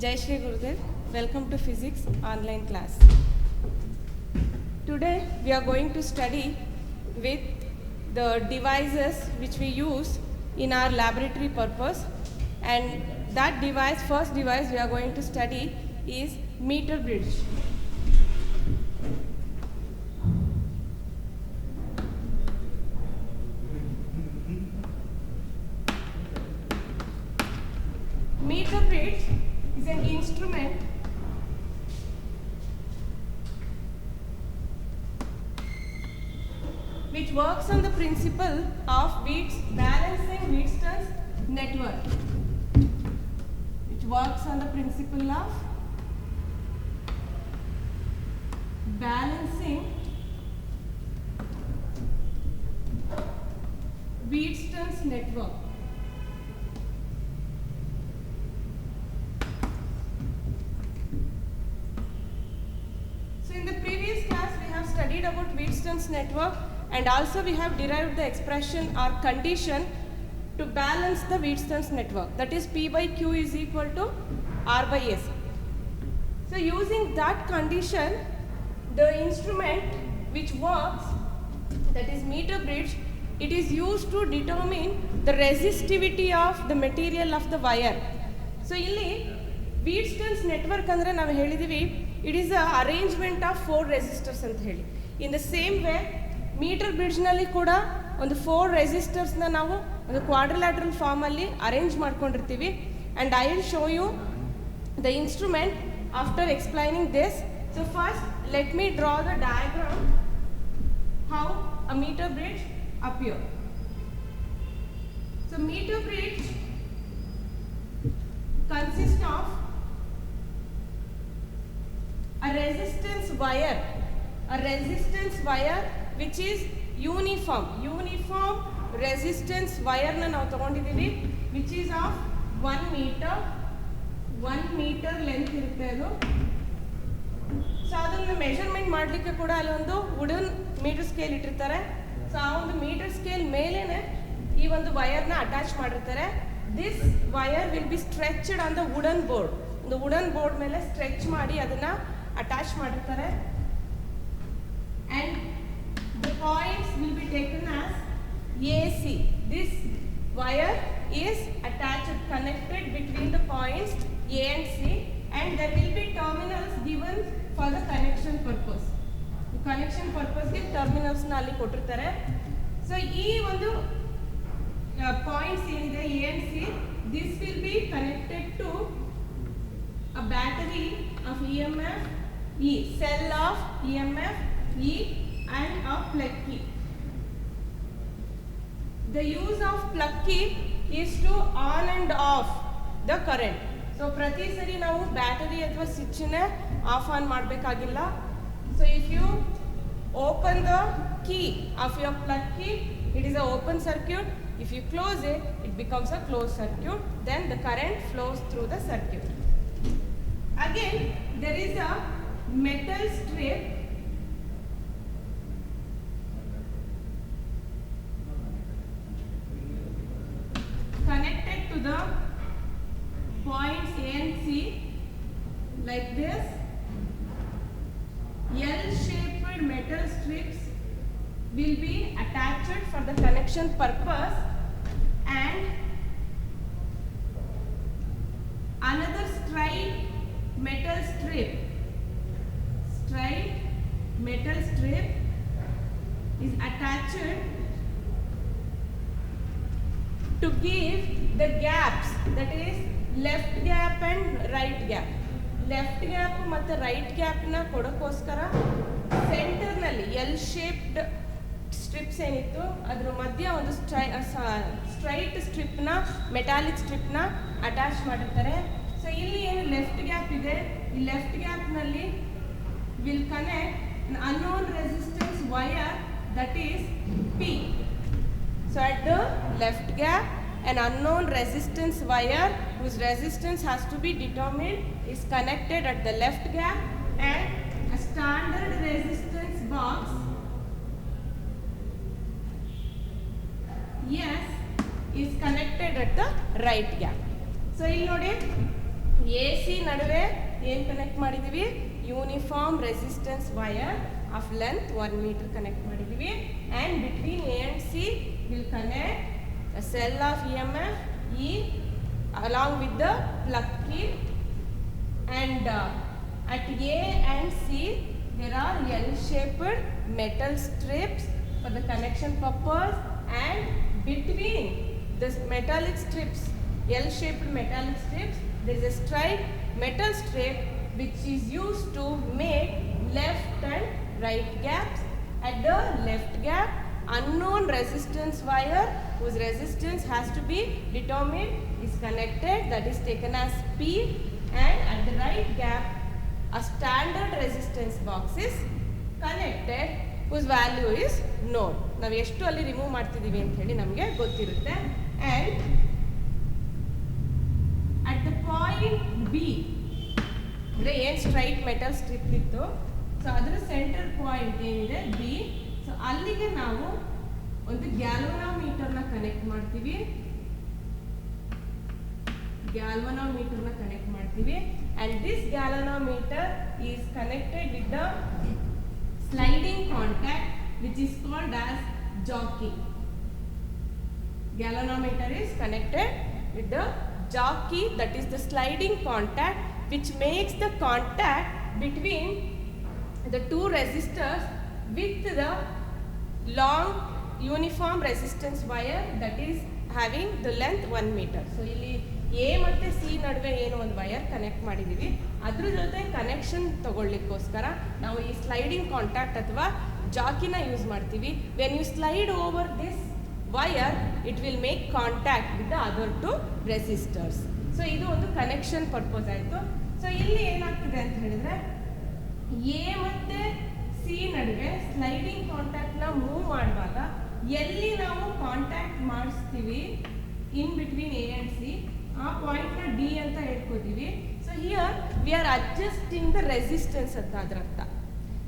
Jai Shri Gurudev, welcome to Physics online class. Today we are going to study with the devices which we use in our laboratory purpose, and that device, first device we are going to study is meter bridge. Meter bridge is an instrument which works on the principle of balancing Wheatstone's network. Which works on the principle of balancing Wheatstone's network. So in the previous class we have studied about Wheatstone's network, and also we have derived the expression or condition to balance the Wheatstone's network, that is P by Q is equal to R by S. So using that condition, the instrument which works, that is meter bridge, it is used to determine the resistivity of the material of the wire. So illi Wheatstone's network andre ನಾವು ಹೇಳಿದಿವಿ, it is a arrangement of 4 resistors ಅಂತ ಹೇಳಿ. In the same way meter bridge ನಲ್ಲಿ ಕೂಡ ಒಂದು 4 resistors ನ ನಾವು ಒಂದು quadrilateral form ಅಲ್ಲಿ arrange ಮಾಡ್ಕೊಂಡಿರ್ತೀವಿ, and I will show you the instrument after explaining this. So first let me draw the diagram how a meter bridge appear. So meter bridge consists of a resistance wire which is uniform resistance wire na ನಾವು ತಗೊಂಡಿದ್ದೀವಿ, which is of 1 meter length ಇರುತ್ತೆ ಅದು. So ಅದನ್ನು measurement ಮಾಡಲಿಕ್ಕೆ ಕೂಡ ಅಲ್ಲೊಂದು wooden metre scale ಇಟ್ಟಿರ್ತಾರೆ. So ಆ ಒಂದು ಮೀಟರ್ ಸ್ಕೇಲ್ ಮೇಲೇನೆ ಈ ಒಂದು ವೈರ್ನ ಅಟ್ಯಾಚ್ ಮಾಡಿರ್ತಾರೆ. This wire will be stretched on the wooden board. ಒಂದು ವುಡನ್ ಬೋರ್ಡ್ ಮೇಲೆ ಸ್ಟ್ರೆಚ್ ಮಾಡಿ ಅದನ್ನ ಅಟ್ಯಾಚ್ ಮಾಡಿರ್ತಾರೆ, and the points will be taken as AC. This wire is connected between the points A and C, and there will be terminals given for the connection purpose. Connection purpose ಗೆ terminals ನ ಅಲ್ಲಿ ಕೊಟ್ಟಿರ್ತಾರೆ. So ಈ ಒಂದು points ಏನಿದೆ A and C, this will be connected to a battery of EMF E, cell of EMF E, and a plug key. The use of plug key is to on and off the current. So ಪ್ರತಿ ಸರಿ ನಾವು battery ಅಥವಾ ಸ್ವಿಚ್ನ of on ಮಾಡಬೇಕಾಗಿಲ್ಲ. So if you open the key of your plug key, it is an open circuit. If you close it, it becomes a closed circuit. Then the current flows through the circuit. Again, there is a metal strip connected to the points A and C like this. L-shaped metal strips will be attached for the connection purpose, and another straight metal strip is attached to give the gaps, that is left gap and right gap. Left gap ಮತ್ತು right ಗ್ಯಾಪ್ನ ಕೊಡೋಕ್ಕೋಸ್ಕರ ಸೆಂಟರ್ನಲ್ಲಿ L shaped strips ಏನಿತ್ತು ಅದರ ಮಧ್ಯ ಒಂದು straight ಸ್ಟ್ರಿಪ್ನ metallic ಸ್ಟ್ರಿಪ್ನ ಅಟ್ಯಾಚ್ ಮಾಡಿರ್ತಾರೆ. ಸೊ ಇಲ್ಲಿ ಏನು ಲೆಫ್ಟ್ ಗ್ಯಾಪ್ ಇದೆ, ಈ ಲೆಫ್ಟ್ ಗ್ಯಾಪ್ನಲ್ಲಿ will connect an unknown resistance wire, that is P. So at the left gap an unknown resistance wire whose resistance has to be determined is connected at the left gap, and a standard resistance box is connected at the right gap. So ಇಲ್ಲಿ ನೋಡಿ A C ನಡುವೆ ಏನು connect ಮಾಡಿದ್ದೀವಿ, uniform resistance wire of length 1 metre connect ಮಾಡಿದ್ದೀವಿ. And between A and C will connect a cell of EMF E along with the plug key. And at A and C there are L-shaped metal strips for the connection purpose, and between this metallic strips, L-shaped metallic strips, there is a straight metal strip which is used to make left and right gaps. At the left gap, unknown resistance wire whose resistance has to be determined is connected, that is taken as P. And at the right gap, a standard resistance box is connected whose value is known. ನಾವು ಎಷ್ಟು ಅಲ್ಲಿ remove ಮಾಡ್ತಿದ್ದೀವಿ ಅಂತ ಹೇಳಿ ನಮಗೆ ಗೊತ್ತಿರುತ್ತೆ. And at the point B, ಅಂದರೆ ಏನು ಸ್ಟ್ರೈಟ್ ಮೆಟಲ್ ಸ್ಟ್ರಿಪ್ ಇತ್ತು, ಸೊ ಅದರ ಸೆಂಟರ್ ಪಾಯಿಂಟ್ ಏನಿದೆ B, ಸೊ ಅಲ್ಲಿಗೆ ನಾವು ಒಂದು ಗ್ಯಾಲ್ವನೋಮೀಟರ್ನ ಕನೆಕ್ಟ್ ಮಾಡ್ತೀವಿ. And this galvanometer is connected with the sliding contact which is called as jockey. Galvanometer is connected with the jockey, that is the sliding contact which makes the contact between the two resistors with the long uniform resistance wire that is having the length 1 meter. So ಇಲ್ಲಿ A ಮತ್ತು C ನಡುವೆ ಏನು ಒಂದು wire connect ಮಾಡಿದ್ದೀವಿ, ಅದ್ರ ಜೊತೆ connection ತಗೊಳ್ಳಿಕ್ಕೋಸ್ಕರ ನಾವು ಈ ಸ್ಲೈಡಿಂಗ್ ಕಾಂಟ್ಯಾಕ್ಟ್ ಅಥವಾ ಜಾಕಿನ ಯೂಸ್ ಮಾಡ್ತೀವಿ. When you slide over this wire it will make contact with the other two resistors. So ಇದು ಒಂದು ಕನೆಕ್ಷನ್ ಪರ್ಪಸ್ ಆಯಿತು. ಸೊ ಇಲ್ಲಿ ಏನಾಗ್ತಿದೆ ಅಂತ ಹೇಳಿದ್ರೆ, ಎ ಮತ್ತು ಸಿ ನಡುವೆ ಸ್ಲೈಡಿಂಗ್ ಕಾಂಟ್ಯಾಕ್ಟ್ನ ಮೂವ್ ಮಾಡುವಾಗ ಎಲ್ಲಿ ನಾವು ಕಾಂಟ್ಯಾಕ್ಟ್ ಮಾಡಿಸ್ತೀವಿ in between A and C, ಆ ಪಾಯಿಂಟ್ನ ಡಿ ಅಂತ ಹೇಳ್ಕೊತೀವಿ. So here we are adjusting the resistance ಅಂತ ಅದರ ಅರ್ಥ.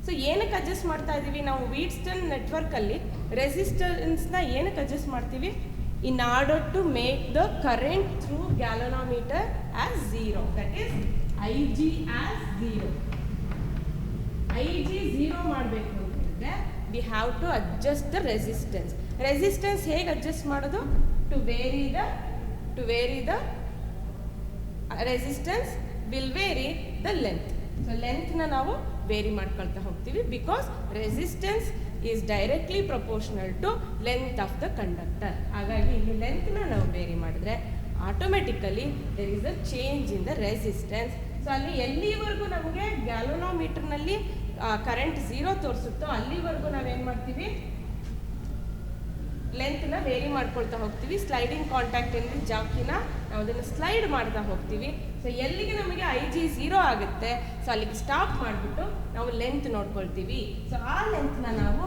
ಸೊ ಏನಕ್ಕೆ ಅಡ್ಜಸ್ಟ್ ಮಾಡ್ತಾ ಇದ್ದೀವಿ ನಾವು ವೀಟ್ಸ್ಟನ್ ನೆಟ್ವರ್ಕಲ್ಲಿ ರೆಸಿಸ್ಟೆನ್ಸ್ನ ಏನಕ್ಕೆ ಅಡ್ಜಸ್ಟ್ ಮಾಡ್ತೀವಿ, in order to make the current through galvanometer as zero, that is I G as zero. I G zero ಮಾಡಬೇಕು ಅಂತ ಹೇಳಿದ್ರೆ we have to adjust the resistance. Resistance ಹೇಗೆ ಅಡ್ಜಸ್ಟ್ ಮಾಡೋದು, to vary the resistance will vary the length. So ಲೆಂತ್ನ ನಾವು vary ಮಾಡ್ಕೊಳ್ತಾ ಹೋಗ್ತೀವಿ, because resistance is directly proportional to length of the conductor. ಹಾಗಾಗಿ ಇಲ್ಲಿ ಲೆಂತ್ನ ನಾವು ವೇರಿ ಮಾಡಿದ್ರೆ automatically there is a change in the resistance. So ಅಲ್ಲಿ ಎಲ್ಲಿವರೆಗೂ ನಮಗೆ ಗ್ಯಾಲನೋಮೀಟರ್ನಲ್ಲಿ ಕರೆಂಟ್ ಝೀರೋ ತೋರಿಸುತ್ತೋ ಅಲ್ಲಿವರೆಗೂ ನಾವೇನು ಮಾಡ್ತೀವಿ, ಲೆಂತ್ನ ವೇರಿ ಮಾಡ್ಕೊಳ್ತಾ ಹೋಗ್ತೀವಿ. ಸ್ಲೈಡಿಂಗ್ ಕಾಂಟ್ಯಾಕ್ಟ್ ಏನಿದೆ ಜಾಕಿನ ನಾವು ಅದನ್ನು ಸ್ಲೈಡ್ ಮಾಡ್ತಾ ಹೋಗ್ತೀವಿ. ಸೊ ಎಲ್ಲಿಗೆ ನಮಗೆ ಐ ಜಿ ಝೀರೋ ಆಗುತ್ತೆ, ಸೊ ಅಲ್ಲಿಗೆ ಸ್ಟಾಪ್ ಮಾಡಿಬಿಟ್ಟು ನಾವು ಲೆಂತ್ ನೋಡ್ಕೊಳ್ತೀವಿ. ಸೊ ಆ ಲೆಂತ್ನ ನಾವು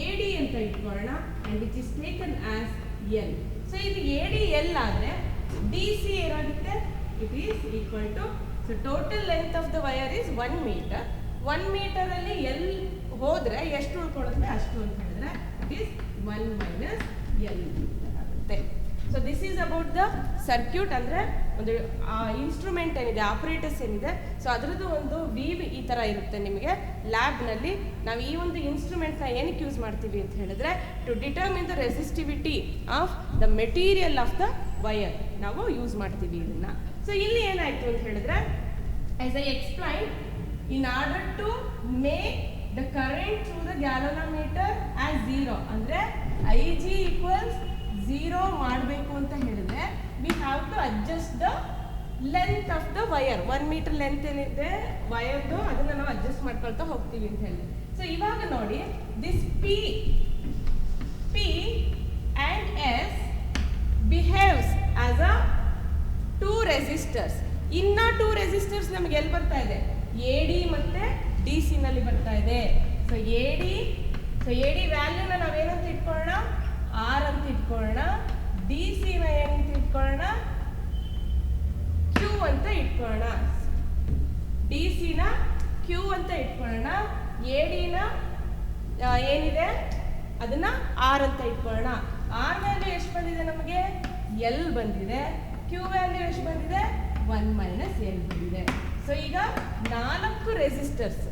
ಎ ಡಿ ಅಂತ ಇಟ್ಕೊಳ್ಳೋಣ, and which is taken as L. So ಇದು ಎ ಡಿ ಎಲ್ ಆದರೆ ಡಿ ಸಿ ಏನಾಗುತ್ತೆ, it is equal to, so total length of the wire is 1 metre. 1 ಮೀಟರಲ್ಲಿ ಎಲ್ ಹೋದರೆ ಎಷ್ಟು ಉಳ್ಕೊಳ್ಳುತ್ತೆ ಅಷ್ಟು ಅಂತ ಹೇಳಿದ್ರೆ ಇಟ್ ಈಸ್ 1 ಮೈನಸ್ ಎಲ್ ಆಗುತ್ತೆ. So this is about the circuit. ಅಂದರೆ ಒಂದು ಇನ್ಸ್ಟ್ರೂಮೆಂಟ್ ಏನಿದೆ, ಆಪರೇಟರ್ಸ್ ಏನಿದೆ, ಸೊ ಅದರದ್ದು ಒಂದು ವೀವ್ ಈ ಥರ ಇರುತ್ತೆ ನಿಮಗೆ ಲ್ಯಾಬ್ನಲ್ಲಿ. ನಾವು ಈ ಒಂದು ಇನ್ಸ್ಟ್ರೂಮೆಂಟ್ನ ಏನಕ್ಕೆ ಯೂಸ್ ಮಾಡ್ತೀವಿ ಅಂತ ಹೇಳಿದ್ರೆ, to determine the resistivity of the material of the wire ನಾವು ಯೂಸ್ ಮಾಡ್ತೀವಿ ಇದನ್ನು. ಸೊ ಇಲ್ಲಿ ಏನಾಯಿತು ಅಂತ ಹೇಳಿದ್ರೆ, as I explain, in order to make the current through the galvanometer as zero, ಅಂದರೆ ಐ ಜಿ ಈಕ್ವಲ್ಸ್ ಝೀರೋ ಮಾಡಬೇಕು ಅಂತ ಹೇಳಿದ್ರೆ we have to adjust the length of the wire. 1 meter length ಏನಿದೆ ವಯರ್ದು ಅದನ್ನು ನಾವು ಅಡ್ಜಸ್ಟ್ ಮಾಡ್ಕೊಳ್ತಾ ಹೋಗ್ತೀವಿ ಅಂತ ಹೇಳಿ. ಸೊ ಇವಾಗ ನೋಡಿ, this P and S behaves as a 2 resistors. ಇನ್ನು 2 ರೆಸಿಸ್ಟರ್ಸ್ ನಮಗೆ ಎಲ್ಲಿ ಬರ್ತಾ ಇದೆ, ಎ ಡಿ ಮತ್ತು ಡಿ ಸಿನಲ್ಲಿ ಬರ್ತಾ ಇದೆ. ಸೊ ಎ ಡಿ ವ್ಯಾಲ್ಯೂನ ನಾವೇನಂತ ಇಟ್ಕೊಳ್ಳೋಣ, ಆರ್ ಅಂತ ಇಟ್ಕೊಳ್ಳೋಣ. ಡಿ ಸಿನ ಏನಂತ ಇಟ್ಕೊಳ್ಳೋಣ, ಕ್ಯೂ ಅಂತ ಇಟ್ಕೊಳ್ಳೋಣ. ಡಿ ಸಿನ ಕ್ಯೂ ಅಂತ ಇಟ್ಕೊಳ್ಳೋಣ. ಎ ಡಿನ ಏನಿದೆ ಅದನ್ನ ಆರ್ ಅಂತ ಇಟ್ಕೊಳ್ಳೋಣ. ಆರ್ ವ್ಯಾಲ್ಯೂ ಎಷ್ಟು ಬಂದಿದೆ ನಮಗೆ, ಎಲ್ ಬಂದಿದೆ. ಕ್ಯೂ ವ್ಯಾಲ್ಯೂ ಎಷ್ಟು ಬಂದಿದೆ, 1 minus L ಬಂದಿದೆ. ಸೊ ಈಗ 4 resistors,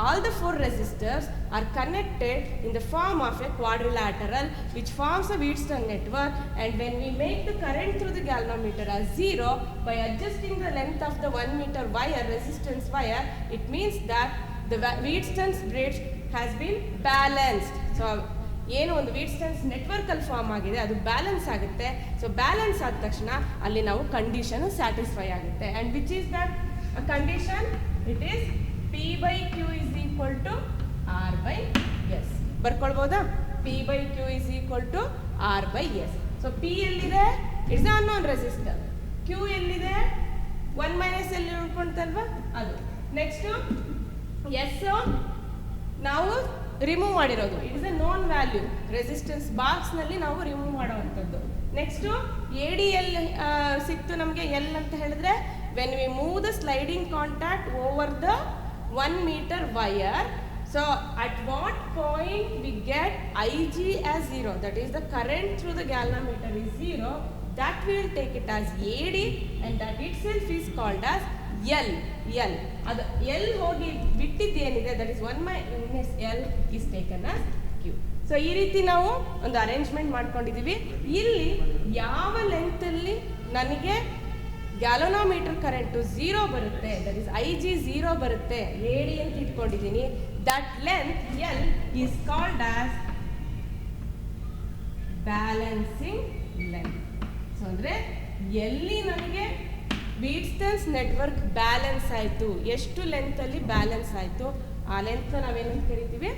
all the 4 resistors are connected in the form of a quadrilateral which forms a Wheatstone network, and when we make the current through the galvanometer as 0 by adjusting the length of the 1 meter wire, resistance wire, it means that the Wheatstone's bridge has been balanced. So ಏನು ಒಂದು Wheatstone's network ಅಲ್ಲಿ form ಆಗಿದೆ ಅದು balance ಆಗುತ್ತೆ. So balance ಆದ ತಕ್ಷಣ ಅಲ್ಲಿ ನಾವು ಕಂಡೀಷನ್ ಸ್ಯಾಟಿಸ್ಫೈ ಆಗುತ್ತೆ. And which is that condition? It is P by Q is equal to R by S. ಬರ್ಕೊಳ್ಬೋದಾ? P by Q is equal to R by S. So P ಎಲ್ಲಿದೆ? It's a unknown resistor. Q ಎಲ್ಲಿದೆ? 1 minus L ಉಳ್ಕೊಂತಲ್ವಾ ಅದು. Next S ನಾವು remove ಮಾಡಿರೋದು, it is a non value. Resistance ಬಾಕ್ಸ್ನಲ್ಲಿ ನಾವು remove ಮಾಡೋವಂಥದ್ದು. Next ADL ಸಿಕ್ತು ನಮಗೆ. L ಅಂತ ಹೇಳಿದ್ರೆ when we move the sliding contact over the 1 meter wire, so at what point we get Ig as 0, that is the current through the galvanometer is 0, that we will take it as AD, and that itself is called as L. ಅದು L ಹೋಗಿ ಬಿಟ್ಟಿದ್ದೇನಿದೆ, that is 1 minus L is taken as Q. So ಈ ರೀತಿ ನಾವು ಒಂದು arrangement ಮಾಡ್ಕೊಂಡಿದ್ದೀವಿ. ಇಲ್ಲಿ ಯಾವ ಲೆಂತಲ್ಲಿ ನನಗೆ ಗ್ಯಾಲೋನೋಮೀಟರ್ ಕರೆಂಟು 0 ಬರುತ್ತೆ, ದಟ್ ಇಸ್ Ig 0 ಬರುತ್ತೆ, AD ಅಂತ ಇಟ್ಕೊಂಡಿದ್ದೀನಿ. That length L is called as balancing length. So ಅಂದರೆ ಎಲ್ಲಿ ನನಗೆ Wheatstone's ನೆಟ್ವರ್ಕ್ ಬ್ಯಾಲೆನ್ಸ್ ಆಯಿತು, ಎಷ್ಟು ಲೆಂತಲ್ಲಿ ಬ್ಯಾಲೆನ್ಸ್ ಆಯಿತು, ಆ ಲೆಂತ್ ನಾವೇನಂತ ಕರಿತೀವಿ?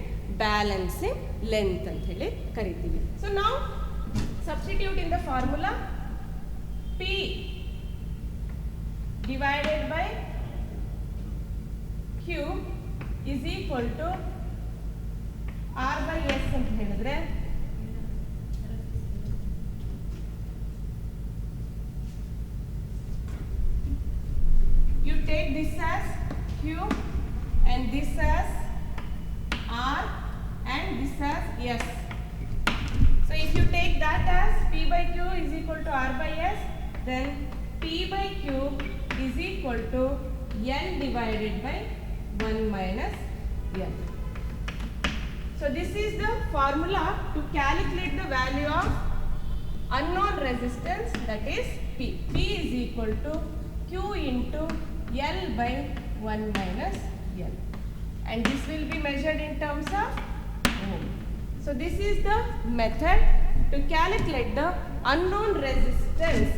ಬ್ಯಾಲೆನ್ಸಿಂಗ್ ಲೆಂತ್ ಅಂತ ಹೇಳಿ ಕರಿತೀವಿ. ಸೊ ನಾವು substitute in the formula P divided by Q is equal to R by S ಅಂತ ಹೇಳಿದ್ರೆ you take this as Q and this as R and this as S. So if you take that as P by Q is equal to R by S, then P by Q is equal to L divided by 1 minus L. So this is the formula to calculate the value of unknown resistance, that is P. P is equal to Q into L by 1 minus L. And this will be measured in terms of ohm. So this is the method to calculate the unknown resistance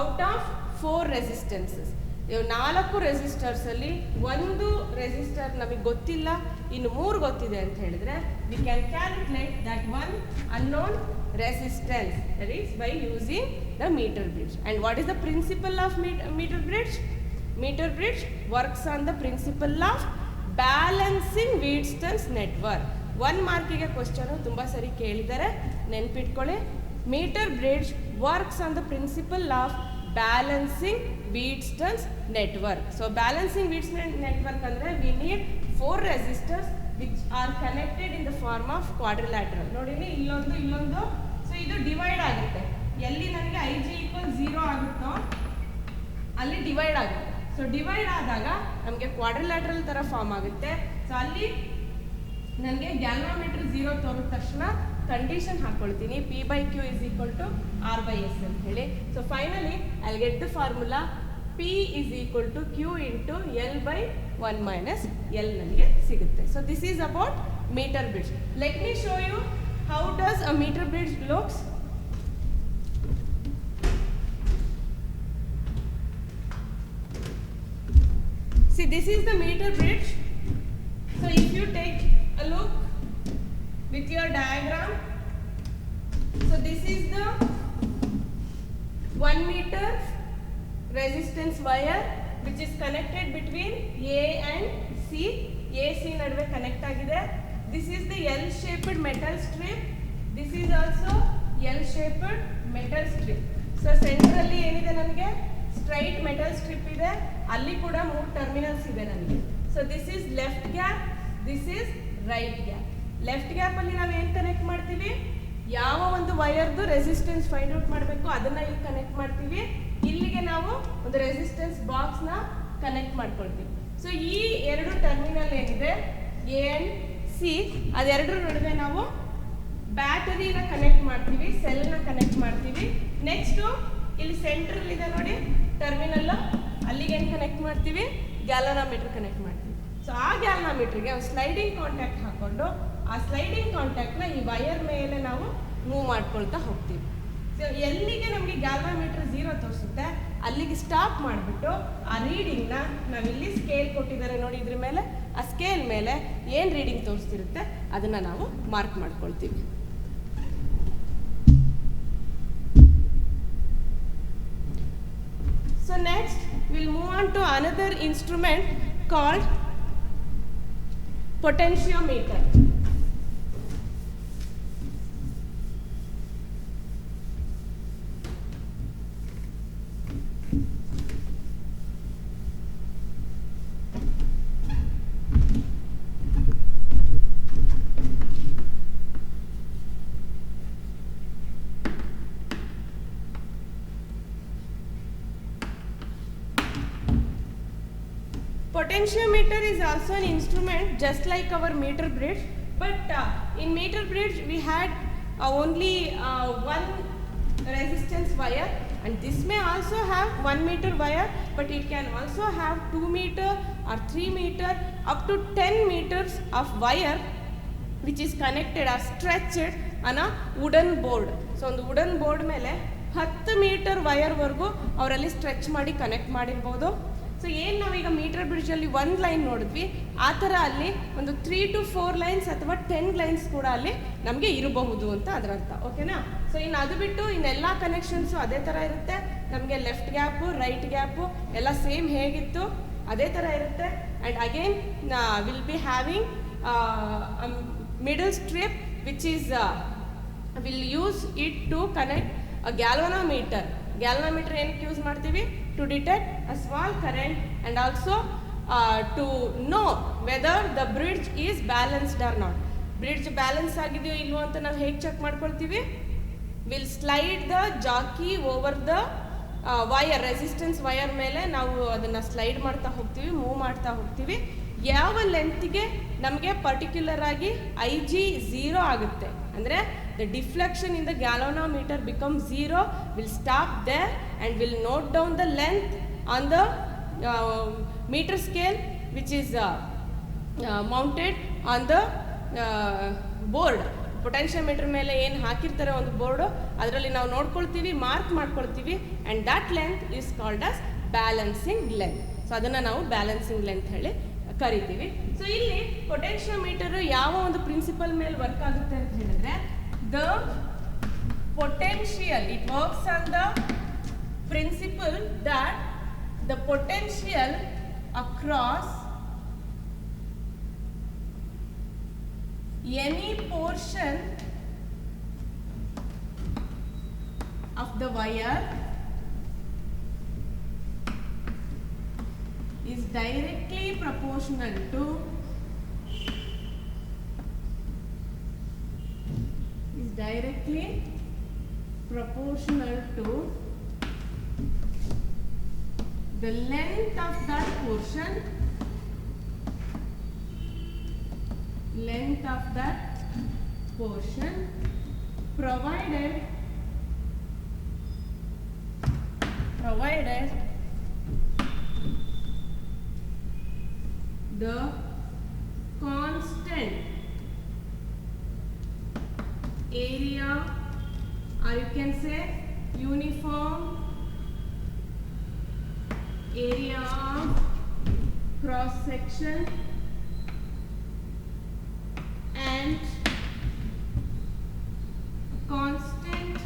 out of 4 resistances. ಇವು 4 ರೆಸಿಸ್ಟರ್ಸಲ್ಲಿ ಒಂದು resistor ನಮಗೆ ಗೊತ್ತಿಲ್ಲ, ಇನ್ನು 3 ಗೊತ್ತಿದೆ ಅಂತ ಹೇಳಿದ್ರೆ we can calculate that one unknown resistance, that is by using the meter bridge. And what is the principle of meter bridge? Meter bridge works on the principle of balancing Wheatstone's network. 1 ಮಾರ್ಕಿಗೆ question ತುಂಬ ಸರಿ ಕೇಳಿದ್ದಾರೆ, ನೆನ್ಪಿಟ್ಕೊಳ್ಳಿ. meter bridge works on the principle of balancing Wheatstone's network. So balancing Wheatstone's network ಅಂದ್ರೆ we need 4 resistors which are connected in the form of quadrilateral. ನೋಡಿ ಇಲ್ಲೊಂದು so ಇದು divide ಆಗುತ್ತೆ. ಎಲ್ಲಿ ನನಗೆ Ig equal 0 ಆಗುತ್ತೋ ಅಲ್ಲಿ ಡಿವೈಡ್ ಆಗುತ್ತೆ. ಸೊ ಡಿವೈಡ್ ಆದಾಗ ನಮಗೆ ಕ್ವಾಡ್ರಿಲ್ಯಾಟ್ರಲ್ ಥರ ಫಾರ್ಮ್ ಆಗುತ್ತೆ. ಸೊ ಅಲ್ಲಿ ನನಗೆ ಗ್ಯಾಲ್ವಾಮೀಟರ್ 0 ತೋರಿದ ತಕ್ಷಣ ಕಂಡೀಷನ್ ಹಾಕ್ಕೊಳ್ತೀನಿ, P by Q is equal to R by S ಅಂತ ಹೇಳಿ. So finally I get the formula P is equal to Q into L by 1 minus L ನನಗೆ ಸಿಗುತ್ತೆ. So this is about meter bridge. Let me show you how does a meter bridge looks. See, this is the meter bridge. So if you take a look with your diagram, so this is the 1 meter resistance wire which is connected between A and C. AC ನಡುವೆ connect ಆಗಿದೆ. This is the L-shaped metal strip. This is also L-shaped metal strip. So ಸೆಂಟ್ರಲ್ಲಿ ಏನಿದೆ ನನಗೆ straight metal strip ಇದೆ, ಅಲ್ಲಿ ಕೂಡ 3 terminals ಇದೆ ನನಗೆ. So this is left gap, this is right gap. Left gap ಅಲ್ಲಿ ನಾವು ಏನು ಕನೆಕ್ಟ್ ಮಾಡ್ತೀವಿ, ಯಾವ ಒಂದು ಒಂದು ವೈರ್ದು ರೆಸಿಸ್ಟೆನ್ಸ್ ಫೈಂಡ್ ಔಟ್ ಮಾಡಬೇಕು, ಅದನ್ನ ಇಲ್ಲಿ ಕನೆಕ್ಟ್ ಮಾಡ್ತೀವಿ. ಇಲ್ಲಿಗೆ ನಾವು ಒಂದು ರೆಸಿಸ್ಟೆನ್ಸ್ ಬಾಕ್ಸ್ನ ಕನೆಕ್ಟ್ ಮಾಡ್ಕೊಳ್ತೀವಿ. ಸೊ ಈ ಎರಡು ಟರ್ಮಿನಲ್ ಏನಿದೆ ಎ ಅಂಡ್ ಸಿ, ಅದೆರಡರ ನಡುವೆ ನಾವು ಬ್ಯಾಟರಿನ ಕನೆಕ್ಟ್ ಮಾಡ್ತೀವಿ, ಸೆಲ್ನ ಕನೆಕ್ಟ್ ಮಾಡ್ತೀವಿ. ನೆಕ್ಸ್ಟು ಇಲ್ಲಿ ಸೆಂಟ್ರಲ್ ಇದೆ ನೋಡಿ ಟರ್ಮಿನಲ್, ಅಲ್ಲಿಗೆ ಏನು ಕನೆಕ್ಟ್ ಮಾಡ್ತೀವಿ, ಗ್ಯಾಲನೋಮೀಟರ್ ಕನೆಕ್ಟ್ ಮಾಡ್ತೀವಿ. ಸೊ ಆ ಗ್ಯಾಲನೋಮೀಟರ್ಗೆ ಒಂದು ಸ್ಲೈಡಿಂಗ್ ಕಾಂಟ್ಯಾಕ್ಟ್ ಹಾಕೊಂಡು ಆ ಸ್ಲೈಡಿಂಗ್ ಕಾಂಟ್ಯಾಕ್ಟ್ನ ಈ ವೈರ್ ಮೇಲೆ ನಾವು ಮೂವ್ ಮಾಡ್ಕೊಳ್ತಾ ಹೋಗ್ತೀವಿ. ಸೊ ಎಲ್ಲಿಗೆ ನಮಗೆ ಗ್ಯಾಲನೋಮೀಟರ್ 0 ತೋರಿಸುತ್ತೆ ಅಲ್ಲಿಗೆ ಸ್ಟಾಪ್ ಮಾಡಿಬಿಟ್ಟು ಆ ರೀಡಿಂಗ್ನ ನಾವಿಲ್ಲಿ ಸ್ಕೇಲ್ ಕೊಟ್ಟಿದ್ದಾರೆ ನೋಡಿ ಇದ್ರ ಮೇಲೆ, ಆ ಸ್ಕೇಲ್ ಮೇಲೆ ಏನು ರೀಡಿಂಗ್ ತೋರಿಸ್ತಿರುತ್ತೆ ಅದನ್ನು ನಾವು ಮಾರ್ಕ್ ಮಾಡ್ಕೊಳ್ತೀವಿ. So next we'll move on to another instrument called potentiometer. Potentiometer is also an instrument just like our meter bridge, but in meter bridge we had only one resistance wire, and this may also have 1 meter wire, but it can also have 2 meter or 3 meter up to 10 meters of wire which is connected or stretched on a wooden board. So on the wooden board ಮೇಲೆ 10 metre ವೈರ್ವರೆಗೂ ಅವರಲ್ಲಿ stretch ಮಾಡಿ connect ಮಾಡಿರ್ಬೋದು. So ಏನು ನಾವೀಗ metre ಬ್ರಿಡ್ಜಲ್ಲಿ ಒಂದು line ನೋಡಿದ್ವಿ, ಆ ಥರ ಅಲ್ಲಿ ಒಂದು 3 to 4 ಲೈನ್ಸ್ ಅಥವಾ 10 ಲೈನ್ಸ್ ಕೂಡ ಅಲ್ಲಿ ನಮಗೆ ಇರಬಹುದು ಅಂತ ಅದರ ಅರ್ಥ. ಓಕೆನಾ? ಸೊ ಇನ್ನು ಅದು ಬಿಟ್ಟು ಇನ್ನೆಲ್ಲ ಕನೆಕ್ಷನ್ಸು ಅದೇ ಥರ ಇರುತ್ತೆ. ನಮಗೆ ಲೆಫ್ಟ್ ಗ್ಯಾಪು ರೈಟ್ ಗ್ಯಾಪು ಎಲ್ಲ ಸೇಮ್ ಹೇಗಿತ್ತು ಅದೇ ಥರ ಇರುತ್ತೆ. And again will be having middle strip which is will use it to connect a galvanometer. Galvanometer ಏನಕ್ಕೆ ಯೂಸ್ ಮಾಡ್ತೀವಿ? To detect a small current and also to know whether the bridge is balanced or not. Bridge balance ಆಗಿದೆಯೋ ಇಲ್ವೋ ಅಂತ ನಾವು ಹೇಗೆ check ಮಾಡ್ಕೊಳ್ತೀವಿ? We'll slide the jockey over the wire, resistance wire ಮೇಲೆ ನಾವು ಅದನ್ನು ಸ್ಲೈಡ್ ಮಾಡ್ತಾ ಹೋಗ್ತೀವಿ, ಮೂವ್ ಮಾಡ್ತಾ ಹೋಗ್ತೀವಿ. ಯಾವ ಲೆಂತ್ಗೆ ನಮಗೆ ಪರ್ಟಿಕ್ಯುಲರ್ ಆಗಿ IG 0 ಆಗುತ್ತೆ ಅಂದರೆ the deflection in the galvanometer becomes 0, will stop there and will note down the length on the meter scale which is mounted on the board. Potentiometer ಮೇಲೆ ಏನು ಹಾಕಿರ್ತಾರೆ ಒಂದು ಬೋರ್ಡು, ಅದರಲ್ಲಿ ನಾವು ನೋಡ್ಕೊಳ್ತೀವಿ, ಮಾರ್ಕ್ ಮಾಡ್ಕೊಳ್ತೀವಿ, and that length is called as balancing length. So ಅದನ್ನು ನಾವು balancing length ಹೇಳಿ ಕರಿತೀವಿ. ಸೊ ಇಲ್ಲಿ ಪೊಟೆನ್ಷಿಯೋಮೀಟರು ಯಾವ ಒಂದು ಪ್ರಿನ್ಸಿಪಲ್ ಮೇಲೆ ವರ್ಕ್ ಆಗುತ್ತೆ ಅಂತ ಹೇಳಿದ್ರೆ, the potential, it works on the principle that the potential across any portion of the wire is directly proportional to the length of that portion, provided the constant area, or you can say uniform area of cross section and constant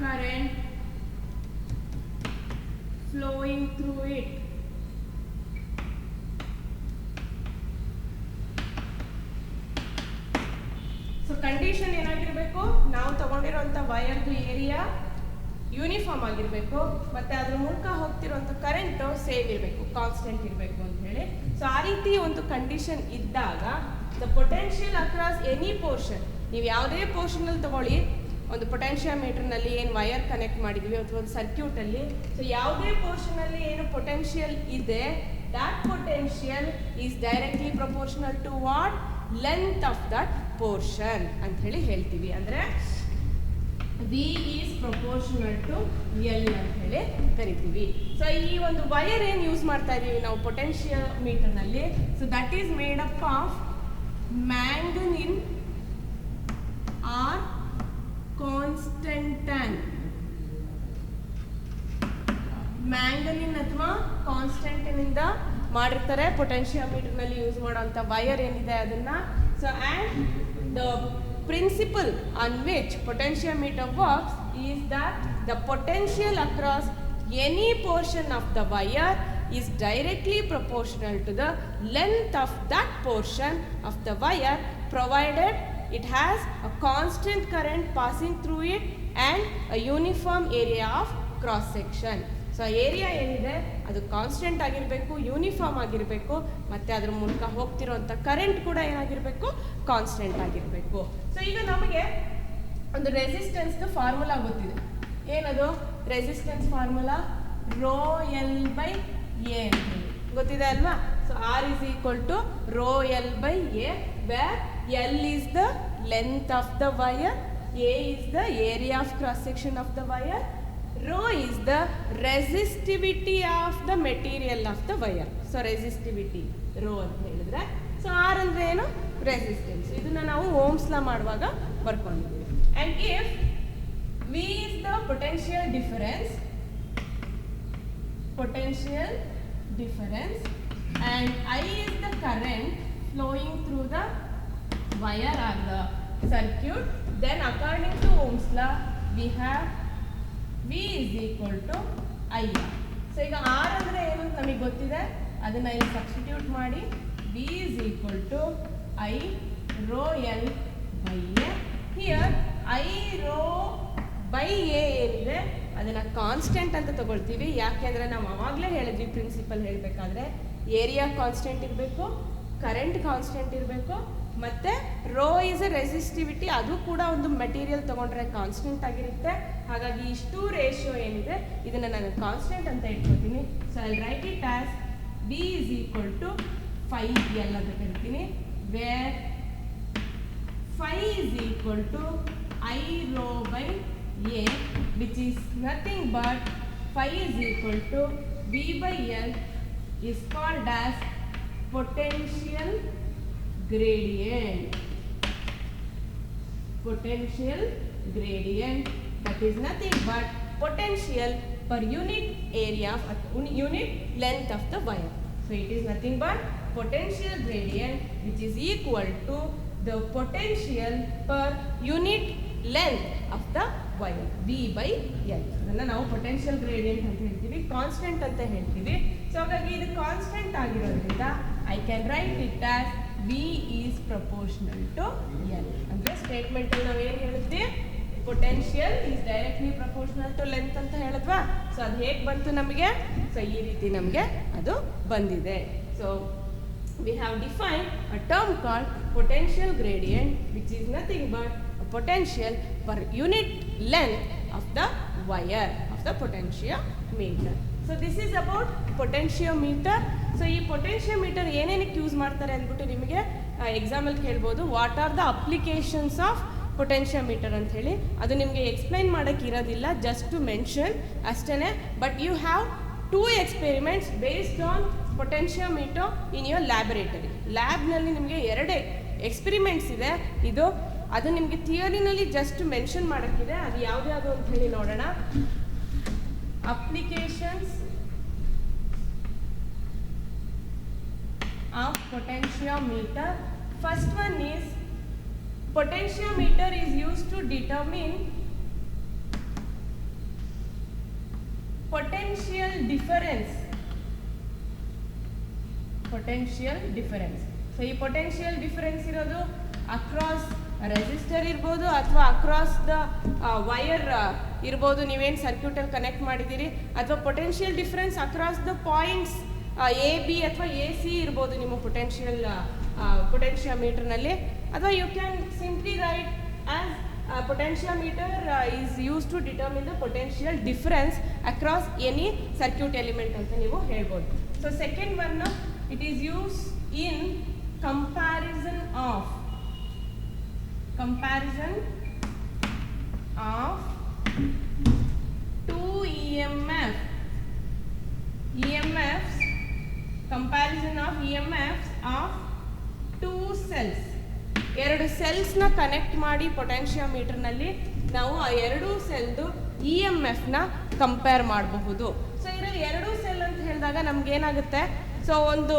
current flowing through it. So condition ಏನಾಗಿರಬೇಕು, ನಾವು ತಗೊಂಡಿರೋಂಥ ವೈರ್ದು area uniform ಆಗಿರಬೇಕು, ಮತ್ತು ಅದ್ರ ಮೂಲಕ ಹೋಗ್ತಿರೋಂಥ current same ಇರಬೇಕು, constant ಇರಬೇಕು ಅಂತ ಹೇಳಿ. ಸೊ ಆ ರೀತಿ ಒಂದು ಕಂಡೀಷನ್ ಇದ್ದಾಗ the potential across any portion, ನೀವು ಯಾವುದೇ ಪೋರ್ಷನಲ್ಲಿ ತಗೊಳ್ಳಿ, ಒಂದು ಪೊಟೆನ್ಷಿಯೋಮೀಟರ್ನಲ್ಲಿ ಏನು ವಯರ್ ಕನೆಕ್ಟ್ ಮಾಡಿದ್ವಿ ಅಥವಾ ಒಂದು ಸರ್ಕ್ಯೂಟಲ್ಲಿ, ಸೊ ಯಾವುದೇ ಪೋರ್ಷನಲ್ಲಿ ಏನು ಪೊಟೆನ್ಷಿಯಲ್ ಇದೆ, that potential is directly proportional to what? Length of that portion ಅಂತ ಹೇಳಿ ಹೇಳ್ತೀವಿ. ಅಂದರೆ V is proportional to L ಅಂತ ಹೇಳಿ ಕರಿತೀವಿ. ಸೊ ಈ ಒಂದು ವೈರ್ ಏನು ಯೂಸ್ ಮಾಡ್ತಾ ಇದೀವಿ ನಾವು ಪೊಟೆನ್ಷಿಯೋಮೀಟರ್ನಲ್ಲಿ, so that is made up of manganin or constantan. Manganin ಅಥವಾ ಕಾನ್ಸ್ಟಂಟೈನ್ ಇಂದ ಮಾಡಿರ್ತಾರೆ ಪೊಟೆನ್ಷಿಯೋಮೀಟರ್ನಲ್ಲಿ ಯೂಸ್ ಮಾಡೋಂಥ ವೈರ್ ಏನಿದೆ ಅದನ್ನ. So and the principle on which potentiometer works is that the potential across any portion of the wire is directly proportional to the length of that portion of the wire, provided it has a constant current passing through it and a uniform area of cross section. So area ಏನಿದೆ ಅದು constant ಆಗಿರಬೇಕು, uniform ಆಗಿರಬೇಕು, ಮತ್ತು ಅದ್ರ ಮೂಲಕ ಹೋಗ್ತಿರೋಂಥ current ಕೂಡ ಏನಾಗಿರಬೇಕು, constant ಆಗಿರಬೇಕು. ಸೊ ಈಗ ನಮಗೆ ಒಂದು ರೆಸಿಸ್ಟೆನ್ಸ್ದು ಫಾರ್ಮುಲಾ ಗೊತ್ತಿದೆ. ಏನದು resistance formula? Rho L by A ಅಂತ ಹೇಳಿ ಗೊತ್ತಿದೆ ಅಲ್ವಾ? So R is equal to rho L by A, where L is the length of the wire, A is the area of cross section of the wire, rho is the resistivity of the material of the wire. So resistivity rho ಅಂತ ಹೇಳಿದ್ರೆ, so R ಅಂದ್ರೆ ಏನು? Resistance. ಇದನ್ನ ನಾವು Ohm's law ಮಾಡುವಾಗ ಬರ್ಕೊಂಡಿದ್ದೀವಿ. And if V is the potential difference and I is the current flowing through the wire or the circuit, then according to Ohm's law we have V is equal to I R. So ಈಗ R ಅಂದರೆ ಏನು ಅಂತ ನಮಗೆ ಗೊತ್ತಿದೆ, ಅದನ್ನು ಇಲ್ಲಿ substitute ಮಾಡಿ V is equal to I rho L by A. Here I rho by A ಏನಿದೆ ಅದನ್ನು ಕಾನ್ಸ್ಟೆಂಟ್ ಅಂತ ತಗೊಳ್ತೀವಿ. ಯಾಕೆಂದರೆ ನಾವು ಆವಾಗಲೇ ಹೇಳಿದ್ವಿ ಪ್ರಿನ್ಸಿಪಲ್ ಹೇಳಬೇಕಾದ್ರೆ ಏರಿಯಾ ಕಾನ್ಸ್ಟೆಂಟ್ ಇರಬೇಕು, ಕರೆಂಟ್ ಕಾನ್ಸ್ಟೆಂಟ್ ಇರಬೇಕು, ಮತ್ತು ರೋ ಈಸ್ ಎ ರೆಸಿಸ್ಟಿವಿಟಿ, ಅದು ಕೂಡ ಒಂದು ಮೆಟೀರಿಯಲ್ ತೊಗೊಂಡ್ರೆ ಕಾನ್ಸ್ಟೆಂಟ್ ಆಗಿರುತ್ತೆ. ಹಾಗಾಗಿ ಇಷ್ಟು ರೇಷಿಯೋ ಏನಿದೆ ಇದನ್ನು ನಾನು ಕಾನ್ಸ್ಟೆಂಟ್ ಅಂತ ಇಟ್ಕೊತೀನಿ. So I write it as B is equal to 5L ಅಂತ ಕರಿತೀನಿ, where 5 is equal to I rho by A, which is nothing but 5 is equal to V by L is called as potential gradient. Potential gradient, that is nothing but potential per unit area of unit length of the wire. So it is nothing but potential gradient which is equal to the potential per unit length of the wire, V by L. ಅದನ್ನು ನಾವು potential gradient ಅಂತ ಹೇಳ್ತೀವಿ, constant ಅಂತ ಹೇಳ್ತೀವಿ. So ಹಾಗಾಗಿ ಇದು constant ಆಗಿರೋದ್ರಿಂದ I can write it as V is proportional to L. ಅಂದರೆ ಸ್ಟೇಟ್ಮೆಂಟಲ್ಲಿ ನಾವೇನು ಹೇಳಿದ್ವಿ, potential is directly proportional to length ಅಂತ ಹೇಳಿದ್ವಾ. ಸೊ ಅದು ಹೇಗೆ ಬಂತು ನಮಗೆ? ಸೊ ಈ ರೀತಿ ನಮಗೆ ಅದು ಬಂದಿದೆ. So we have defined a term called potential gradient which is nothing but potential per unit length of the wire of the potentiometer. So this is about potentiometer. So ಈ ಪೊಟೆನ್ಷಿಯೋಮೀಟರ್ ಏನೇನಕ್ಕೆ use ಮಾಡ್ತಾರೆ ಅಂದ್ಬಿಟ್ಟು ನಿಮಗೆ ಎಕ್ಸಾಮಲ್ಲಿ ಕೇಳ್ಬೋದು. What are the applications of potentiometer ಅಂತ ಹೇಳಿ, ಅದು ನಿಮಗೆ ಎಕ್ಸ್ಪ್ಲೈನ್ ಮಾಡೋಕ್ಕೆ ಇರೋದಿಲ್ಲ, ಜಸ್ಟ್ ಟು ಮೆನ್ಷನ್ ಅಷ್ಟೇ. But you have 2 experiments based on potentiometer in your laboratory. ಲ್ಯಾಬ್ನಲ್ಲಿ ನಿಮಗೆ 2 ಎಕ್ಸ್ಪೆರಿಮೆಂಟ್ಸ್ ಇದೆ. ಇದು ಅದು ನಿಮಗೆ ಥಿಯರಿನಲ್ಲಿ ಜಸ್ಟ್ ಮೆನ್ಷನ್ ಮಾಡೋಕ್ಕಿದೆ. ಅದು ಯಾವ್ದು ಅಂತ ಹೇಳಿ ನೋಡೋಣ. Applications of potentiometer. First one is potentiometer is used to determine potential difference. Potential difference. So ಈ potential difference ಇರೋದು ಅಕ್ರಾಸ್ ರೆಸಿಸ್ಟರ್ ಇರ್ಬೋದು ಅಥವಾ ಅಕ್ರಾಸ್ ದ ವೈರ್ ಇರ್ಬೋದು, ನೀವೇನು ಸರ್ಕ್ಯೂಟಲ್ಲಿ ಕನೆಕ್ಟ್ ಮಾಡಿದ್ದೀರಿ, ಅಥವಾ potential difference across the points A B ಅಥವಾ A C ಇರ್ಬೋದು ನಿಮ್ಮ ಪೊಟೆನ್ಷಿಯೋಮೀಟರ್ನಲ್ಲಿ. ಅಥವಾ you can simply write potentiometer is used to determine the potential difference across any circuit element ಅಂತ ನೀವು ಹೇಳ್ಬೋದು. So second one, it is used in comparison of two EMFs, comparison of EMFs of two cells. ಎರಡು ಸೆಲ್ಸ್ನ connect ಮಾಡಿ ಪೊಟೆನ್ಷಿಯೋಮೀಟರ್ನಲ್ಲಿ ನಾವು ಆ ಎರಡೂ ಸೆಲ್ದು E M ಎಫ್ನ compare ಮಾಡಬಹುದು. So ಇದರಲ್ಲಿ ಎರಡೂ ಸೆಲ್ ಅಂತ ಹೇಳಿದಾಗ ನಮ್ಗೇನಾಗುತ್ತೆ, ಸೊ ಒಂದು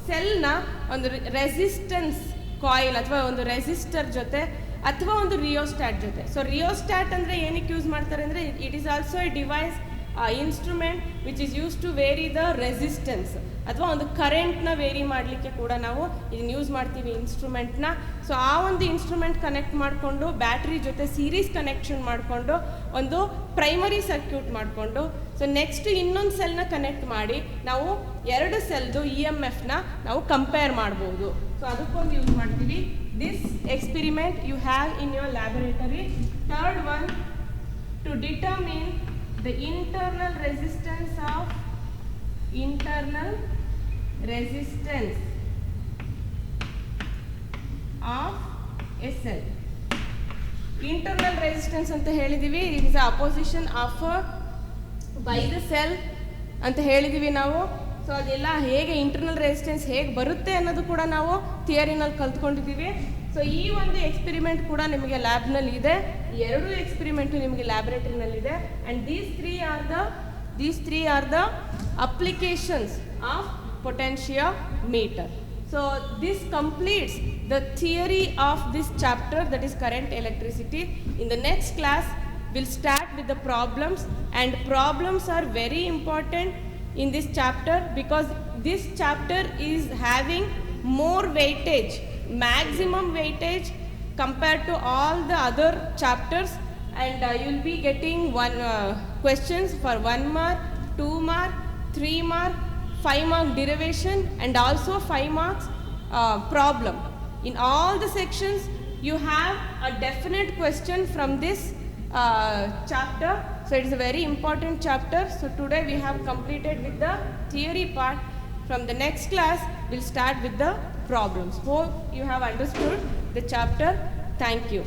ಸೆಲ್ನ ಒಂದು ರೆಸಿಸ್ಟೆನ್ಸ್ ಕಾಯಿಲ್ ಅಥವಾ ಒಂದು ರೆಸಿಸ್ಟರ್ ಜೊತೆ ಅಥವಾ ಒಂದು ರಿಯೋಸ್ಟ್ಯಾಟ್ ಜೊತೆ. ಸೊ ರಿಯೋಸ್ಟ್ಯಾಟ್ ಅಂದರೆ ಏನಕ್ಕೆ ಯೂಸ್ ಮಾಡ್ತಾರೆ ಅಂದರೆ it is also a device instrument which is use to vary the resistance ಅಥವಾ ಒಂದು ಕರೆಂಟ್ನ ವೇರಿ ಮಾಡಲಿಕ್ಕೆ ಕೂಡ ನಾವು ಇದನ್ನು ಯೂಸ್ ಮಾಡ್ತೀವಿ ಇನ್ಸ್ಟ್ರೂಮೆಂಟ್ನ. ಸೊ ಆ ಒಂದು ಇನ್ಸ್ಟ್ರೂಮೆಂಟ್ ಕನೆಕ್ಟ್ ಮಾಡಿಕೊಂಡು ಬ್ಯಾಟ್ರಿ ಜೊತೆ ಸೀರೀಸ್ ಕನೆಕ್ಷನ್ ಮಾಡಿಕೊಂಡು ಒಂದು ಪ್ರೈಮರಿ ಸರ್ಕ್ಯೂಟ್ ಮಾಡಿಕೊಂಡು ಸೊ ನೆಕ್ಸ್ಟ್ ಇನ್ನೊಂದು ಸೆಲ್ನ ಕನೆಕ್ಟ್ ಮಾಡಿ ನಾವು ಎರಡು ಸೆಲ್ದು ಇ ಎಮ್ ಎಫ್ನ ನಾವು ಕಂಪೇರ್ ಮಾಡ್ಬೋದು. ಸೊ ಅದಕ್ಕೊಂದು ಯೂಸ್ ಮಾಡ್ತೀವಿ. This experiment you have in your laboratory. Third one, to determine the internal resistance of a cell. Internal resistance ಅಂತ ಹೇಳಿದೀವಿ, it is the opposition offered by the cell ಅಂತ ಹೇಳಿದೀವಿ ನಾವು. So ಅದೆಲ್ಲ ಹೇಗೆ internal resistance ಹೇಗೆ ಬರುತ್ತೆ ಅನ್ನೋದು ಕೂಡ ನಾವು ಥಿಯರಿನಲ್ಲಿ ಕಲ್ತ್ಕೊಂಡಿದ್ದೀವಿ. ಸೊ ಈ ಒಂದು ಎಕ್ಸ್ಪೆರಿಮೆಂಟ್ ಕೂಡ ನಿಮಗೆ ಲ್ಯಾಬ್ನಲ್ಲಿ ಇದೆ, ಎರಡು ಎಕ್ಸ್ಪೆರಿಮೆಂಟು ನಿಮಗೆ ಲ್ಯಾಬೊರೇಟರಿನಲ್ಲಿದೆ. And these three are the applications of potentiometer. So this completes the theory of this chapter, that is current electricity. In the next class will start with the problems, and problems are very important in this chapter because this chapter is having more weightage, maximum weightage compared to all the other chapters, and you will be getting questions for 1 mark, 2 mark, 3 mark, 5 mark derivation and also 5 marks problem. In all the sections you have a definite question from this chapter. So it is a very important chapter. So today we have completed with the theory part. From the next class we'll start with the problems. Hope you have understood the chapter. Thank you.